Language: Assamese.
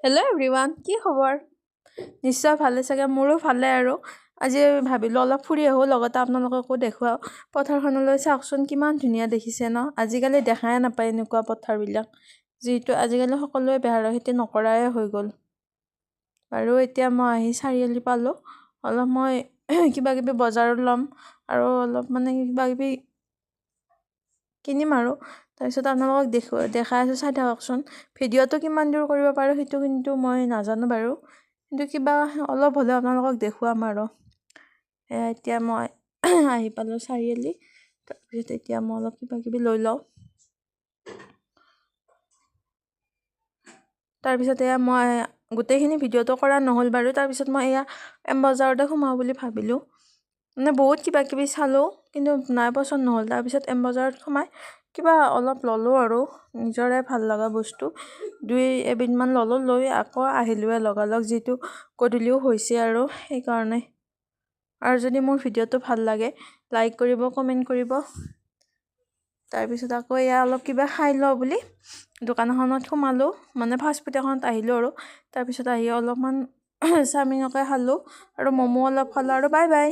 হেল্ল' এভৰিৱান, কি খবৰ? নিশ্চয় ভালে চাগে, মোৰো ভালে আৰু আজি ভাবিলোঁ অলপ ফুৰি আহোঁ, লগতে আপোনালোককো দেখুৱাওঁ। পথাৰখনলৈ চাওকচোন, কিমান ধুনীয়া দেখিছে ন? আজিকালি দেখাই নাপায় এনেকুৱা পথাৰবিলাক, যিহেতু আজিকালি সকলোৱে বেহাৰৰ খেতি নকৰাই হৈ গ'ল। আৰু এতিয়া মই আহি চাৰিআলি পালোঁ। অলপ মই কিবা কিবি বজাৰত ল'ম আৰু অলপ কিবা কিবি কিনিম আৰু তাৰপিছত আপোনালোকক দেখাই আছোঁ, চাই থাককচোন। ভিডিঅ'টো কিমান দূৰ কৰিব পাৰোঁ সেইটো কিন্তু মই নাজানো বাৰু, কিন্তু কিবা অলপ হ'লেও আপোনালোকক দেখুৱাম আৰু। এতিয়া মই আহি পালোঁ চাৰিআলি। তাৰপিছত এতিয়া মই অলপ কিবা কিবি লৈ লওঁ। তাৰপিছত এয়া মই গোটেইখিনি ভিডিঅ'টো কৰা নহ'ল বাৰু। তাৰপিছত মই এয়া এম বজাৰতে সোমাওঁ বুলি ভাবিলোঁ। বহুত কিবা কিবি চালোঁ, কিন্তু নাই পচন্দ নহ'ল। তাৰপিছত এম বজাৰত সোমাই কিবা অলপ ল'লোঁ আৰু নিজৰে ভাল লগা বস্তু এবিধমান ল'লোঁ, লৈ আকৌ আহিলোঁৱে লগালগ, যিহেতু গধূলিও হৈছে আৰু সেইকাৰণে। আৰু যদি মোৰ ভিডিঅ'টো ভাল লাগে, লাইক কৰিব, কমেণ্ট কৰিব। তাৰপিছত আকৌ এয়া অলপ কিবা খাই লওঁ বুলি দোকান এখনত সোমালোঁ, ফাষ্টফুড এখনত আহিলোঁ আৰু। তাৰপিছত আহি অলপমান চাওমিনকে খালোঁ আৰু ম'ম' অলপ খালোঁ আৰু বাই বাই।